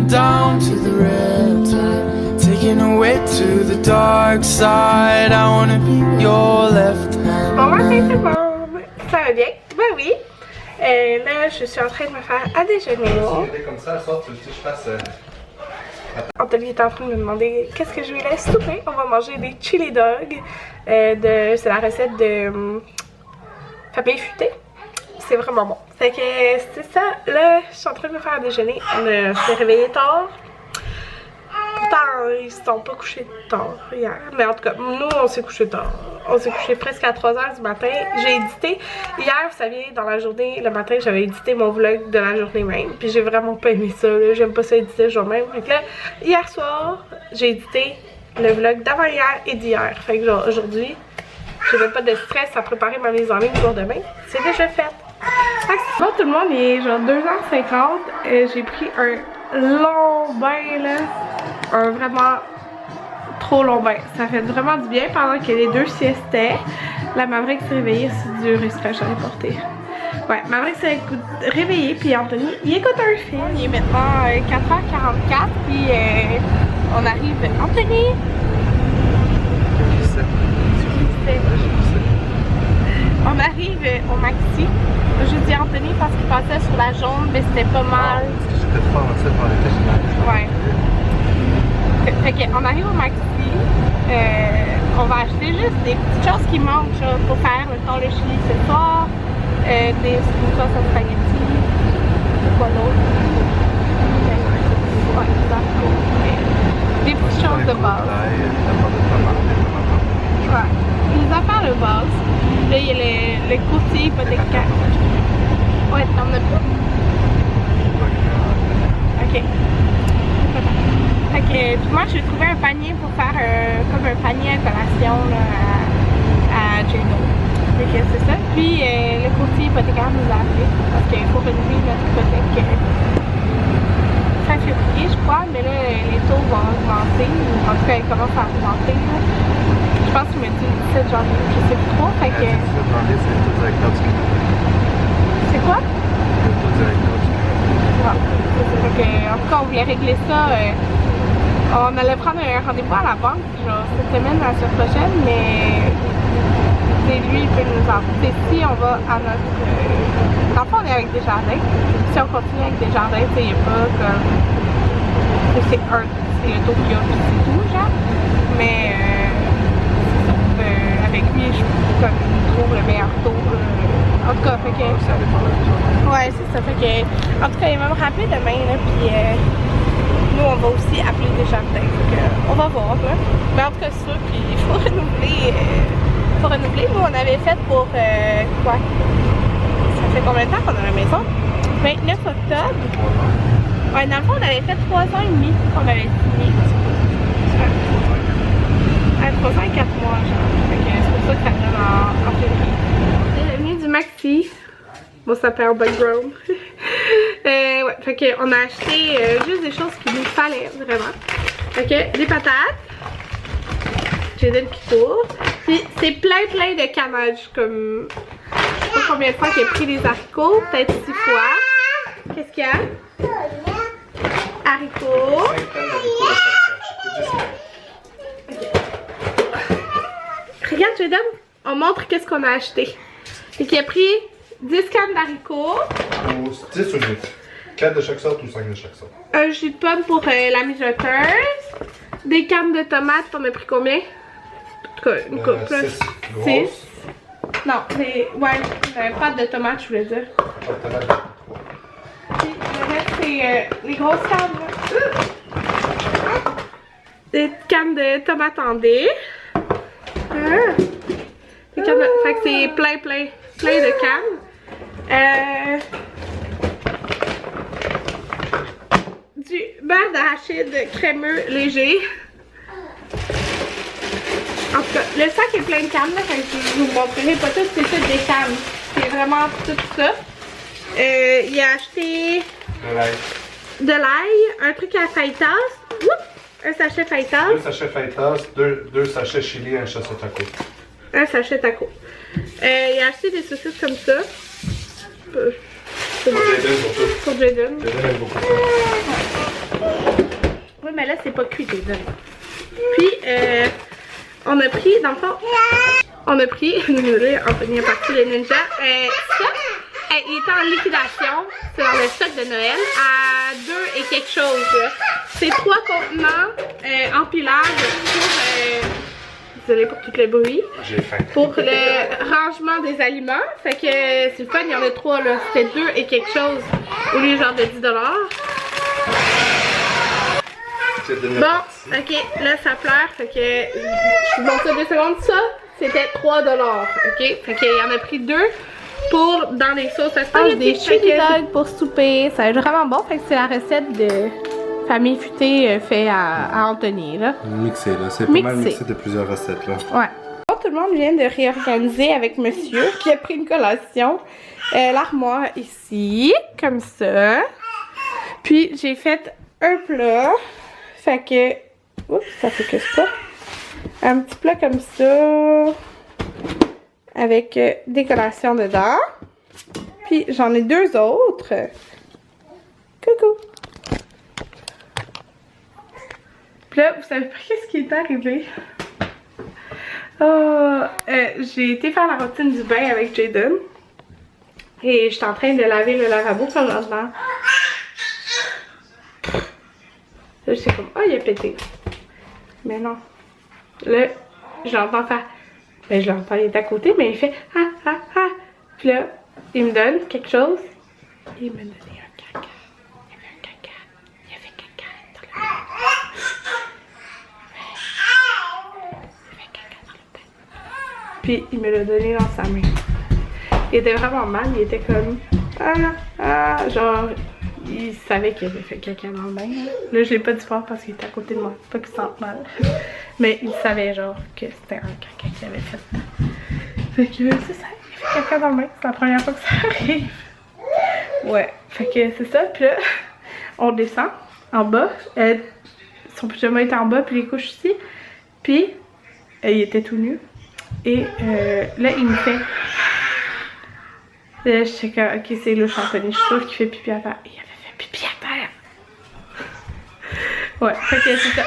down to the riptide, taking away to the dark side. I wanna be your left hand. Bon matin tout le monde, ça va bien? Ben oui. Là, je suis en train de me faire à déjeuner. Comme ça, soir, tu veux que je fasse. Anthony est en train de me demander qu'est-ce que je lui laisse souper. On va manger des chili dogs. C'est la recette de famille futée. C'est vraiment bon. Fait que c'est ça. Là, je suis en train de me faire à déjeuner. On s'est réveillé tard. Pourtant, ils se sont pas couchés tard hier. Mais en tout cas, nous, on s'est couché tard. On s'est couché presque à 3 h du matin. J'ai édité. Hier, vous saviez, dans la journée, le matin, j'avais édité mon vlog de la journée même. Puis j'ai vraiment pas aimé ça. J'aime pas ça éditer le jour même. Fait que là, hier soir, j'ai édité le vlog d'avant-hier et d'hier. Fait que genre, aujourd'hui, j'ai même pas de stress à préparer ma mise en ligne pour demain. C'est déjà fait. Bon, tout le monde, il est genre 2 h 50. J'ai pris un long bain là. Un vraiment trop long bain. Ça fait vraiment du bien pendant que les deux siestaient. La Maverick s'est réveillée, c'est du respect, j'en ai porté. Ouais, Maverick s'est réveillée, puis Anthony, il écoute un film. Il est maintenant 4 h 44, puis on arrive. Anthony! On arrive au Maxi. Je dis Anthony parce qu'il passait sur la jaune, mais c'était pas mal. J'étais trop avancé par les festivals. Ouais. Fait qu'on arrive au Maxi, on va acheter juste des petites choses qui manquent genre, pour faire mettons, le chili ce soir, des sauces à spaghetti, quoi d'autre? Ouais, des petites choses de base. Ouais, les affaires de base. Là, il y a le courtier hypothécaire. Ouais, t'en as pas? Ok. Fait que moi j'ai trouvé un panier pour faire comme un panier à collation là, à J-Lo. Fait que c'est ça. Puis le courtier hypothécaire nous a appelé parce qu'il faut renouveler notre hypothèque fin février je crois, mais là les taux vont augmenter, en tout cas ils commencent à augmenter là. Je pense qu'il m'a dit le 17 janvier, je sais plus trop. Fait que... C'est quoi? Fait que, en tout cas, on voulait régler ça. On allait prendre un rendez-vous à la banque, genre cette semaine, la semaine prochaine, mais lui, il peut nous apporter. Si on va à notre. Dans le fond, on est avec Desjardins. Si on continue avec Desjardins, il n'y a pas comme. C'est le taux qu'il y a, c'est tout, genre. Mais avec lui, je trouve le meilleur taux. En tout cas, fait que. Ouais, c'est ça. Fait que. En tout cas, il va me rappeler demain, là, puis nous, on va aussi appeler Desjardins. Fait que, on va voir, là. Mais en tout cas, c'est ça, puis il faut renouveler. Nous, on avait fait pour. Quoi? Ça fait combien de temps qu'on a la maison? 29 octobre. Ouais, dans le fond, on avait fait 3 ans et demi qu'on avait signé. 3 ans et 4 mois, genre. Fait que c'est pour ça que ça donne en février. C'est venu du Maxi. Bon, ça s'appelle Background. Ouais, fait qu'on a acheté juste des choses qu'il nous fallait, vraiment. Fait que des patates. J'ai donné qui court. Puis c'est plein de cannage. Comme. Je sais pas combien de fois qu'il a pris des haricots. Peut-être 6 fois. Qu'est-ce qu'il y a? Haricots. Regarde, je donne. On montre qu'est-ce qu'on a acheté. Et qu'il a pris 10 cannes d'haricots. 10 ou 8? 4 de chaque sorte ou 5 de chaque sorte? Un jus de pomme pour la mijoteuse. Des cannes de tomates, on a pris combien? En tout cas, une coupe plus. 6. Non, ouais, pâte de tomates, je voulais dire. Puis le reste, c'est les grosses cannes. Des cannes de tomates en dés. Fait que c'est plein de cannes. Du beurre d'arachide crémeux léger. En tout cas, le sac est plein de cannes, là, fait que je vous montrerai pas tout, c'est tout des cannes. C'est vraiment tout ça. Il a acheté de l'ail, un truc à fajitas. Un sachet fajitas. 2 sachets fajitas, 2 sachets chili, un sachet taco. Un sachet taco. Il a acheté des saucisses comme ça. Pour Jaden surtout. Pour Jaden. Jaden aime beaucoup ça. mais là, c'est pas cuit, désolé. Puis, on a pris, dans le fond, on a pris, désolé, Anthony est parti, les ninjas, ça, il était en liquidation, c'est dans le stock de Noël, à 2 et quelque chose. C'est 3 contenants empilables pour, désolé pour tout le bruit, j'ai faim. pour le rangement des aliments. Fait que c'est le fun, il y en a 3 là, c'était 2 et quelque chose au lieu genre de 10 $. Bon, ok, là ça pleure, fait que je vous montre ça 2 secondes. Ça, c'était 3 $, ok? Fait qu'il y en a pris 2 pour dans les sauces. Ça se passe des chili dogs pour souper. Ça va être vraiment bon, fait que c'est la recette de famille futée fait à Anthony, là. Mixé, là. C'est pas mal mixé de plusieurs recettes, là. Ouais. Bon, tout le monde vient de réorganiser avec monsieur qui a pris une collation. L'armoire ici, comme ça. Puis j'ai fait un plat. Fait que... Oups, ça fait que ça. Un petit plat comme ça. Avec des collations dedans. Puis j'en ai 2 autres. Coucou! Puis là, vous savez pas qu'est-ce qui est arrivé? Oh, j'ai été faire la routine du bain avec Jaden. Et j'étais en train de laver le lavabo comme maintenant. Là, j'étais comme, oh, il a pété. Mais non. Là, je l'entends faire. Ben, je l'entends, il est à côté, mais il fait ah, ah, ah. Puis là, il me donne quelque chose. Il me donne un caca. Il y avait un caca. Il a fait caca dans le bain. Il fait caca dans le bain. Puis, il me l'a donné dans sa main. Il était vraiment mal, il était comme genre. Il savait qu'il avait fait caca dans le bain. Là, je l'ai pas dit fort parce qu'il était à côté de moi. Pas qu'il se sente mal. Mais il savait, genre, que c'était un caca qu'il avait fait. Fait que c'est ça. Il a fait caca dans le bain. C'est la première fois que ça arrive. Ouais. Fait que c'est ça. Puis là, on descend en bas. Son pyjama était en bas, puis les couches ici. Puis, il était tout nu. Et là, il me fait. Là, je sais que, ok, c'est le Anthony. Je suis sûre qu'il fait pipi à terre. Il avait fait pipi à terre. Ouais, fait que c'est ça.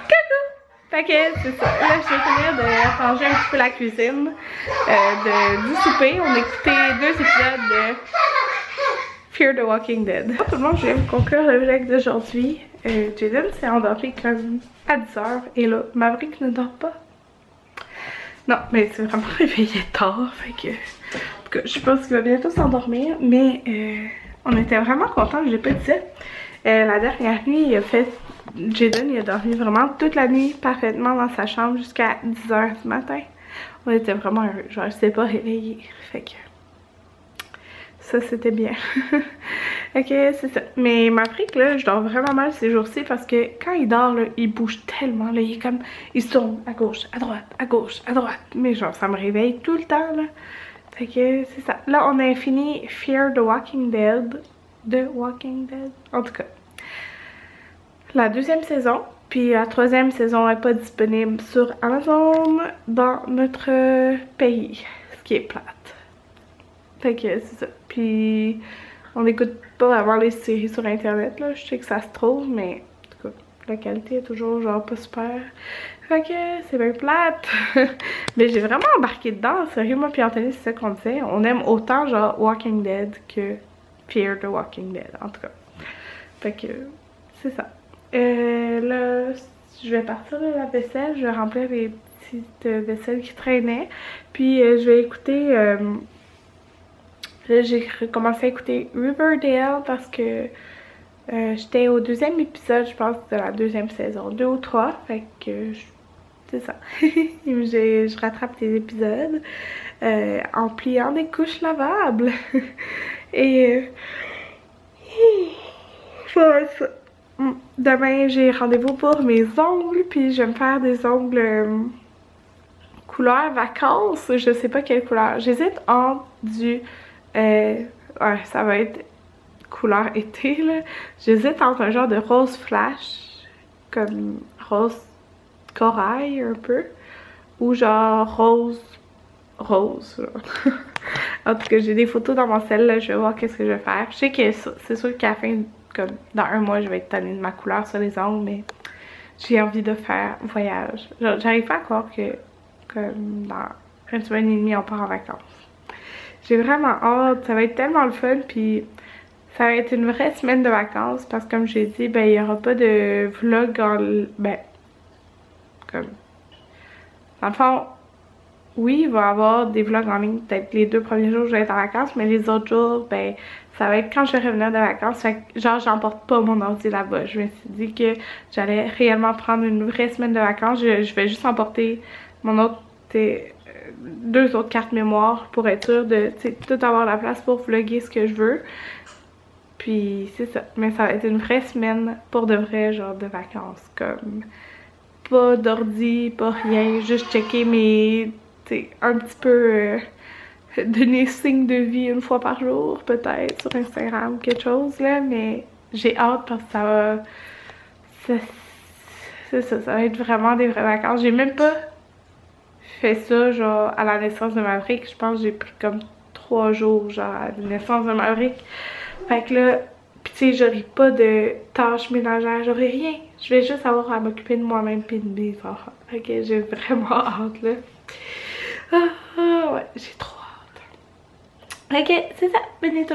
Coucou! Fait que c'est ça. Là, je vais finir de ranger un petit peu la cuisine. Du souper. On a écouté 2 épisodes de Fear the Walking Dead. Tout le monde, je viens de conclure le vlog d'aujourd'hui. Jaden s'est endormi comme à 10 h. Et là, Maverick ne dort pas. Non, mais c'est vraiment réveillé tard, fait que... En tout cas, je pense qu'il va bientôt s'endormir, mais on était vraiment contents, je l'ai pas dit. La dernière nuit, il a fait... Jaden, il a dormi vraiment toute la nuit, parfaitement dans sa chambre, jusqu'à 10 h du matin. On était vraiment heureux, genre, je sais pas réveillé, fait que... Ça, c'était bien. Ok, c'est ça. Mais Maverick, là, je dors vraiment mal ces jours-ci parce que quand il dort, là, il bouge tellement. Là, il est comme, il se tourne à gauche, à droite, à gauche, à droite. Mais genre, ça me réveille tout le temps, là. Fait que c'est ça. Là, on a fini Fear the Walking Dead. The Walking Dead. En tout cas. La 2e saison. Puis la 3e saison n'est pas disponible sur Amazon dans notre pays. Ce qui est plate. Fait que c'est ça. Puis on n'écoute pas vraiment les séries sur internet là. Je sais que ça se trouve, mais en tout cas, la qualité est toujours genre pas super. Fait que c'est bien plate. Mais j'ai vraiment embarqué dedans. Sérieux, moi puis Anthony, c'est ça qu'on disait. On aime autant genre Walking Dead que Fear the Walking Dead. En tout cas. Fait que c'est ça. Là, je vais partir de la vaisselle. Je vais remplir les petites vaisselles qui traînaient. Puis je vais écouter... Là, j'ai commencé à écouter Riverdale parce que j'étais au 2e épisode, je pense, de la 2e saison. 2 ou 3, fait que c'est ça. Je rattrape des épisodes en pliant des couches lavables. Et demain, j'ai rendez-vous pour mes ongles, puis je vais me faire des ongles couleur vacances. Je sais pas quelle couleur. J'hésite entre du... ouais, ça va être couleur été là. J'hésite entre un genre de rose flash, comme rose corail un peu, ou genre rose là. En tout cas, j'ai des photos dans mon cell, là, je vais voir qu'est-ce que je vais faire. Je sais que c'est sûr qu'à la fin, comme dans un mois, je vais être tannée de ma couleur sur les ongles, mais j'ai envie de faire voyage. J'arrive pas à croire que comme dans une semaine et demie, on part en vacances. J'ai vraiment hâte, ça va être tellement le fun, puis ça va être une vraie semaine de vacances parce que comme j'ai dit, ben il y aura pas de vlog ben comme dans le fond, oui, il va y avoir des vlogs en ligne, peut-être les 2 premiers jours je vais être en vacances, mais les autres jours, ben ça va être quand je vais revenir de vacances. Fait que genre j'emporte pas mon ordi là-bas. Je me suis dit que j'allais réellement prendre une vraie semaine de vacances. Je vais juste emporter mon autre 2 autres cartes mémoire pour être sûre de tout avoir la place pour vlogger ce que je veux. Puis c'est ça, mais ça va être une vraie semaine pour de vrai, genre de vacances, comme pas d'ordi, pas rien, juste checker mes, un petit peu donner signe de vie une fois par jour peut-être sur Instagram ou quelque chose là, mais j'ai hâte parce que ça va, c'est ça, ça va être vraiment des vraies vacances. J'ai même pas fait ça genre à la naissance de Maverick, je pense que j'ai pris comme 3 jours genre à la naissance de Maverick. Fait que là, pis tu sais, j'aurai pas de tâches ménagères, j'aurai rien. Je vais juste avoir à m'occuper de moi-même pis de mes enfants. Fait que j'ai vraiment hâte là. Ouais, j'ai trop hâte. Ok, c'est ça, venez tout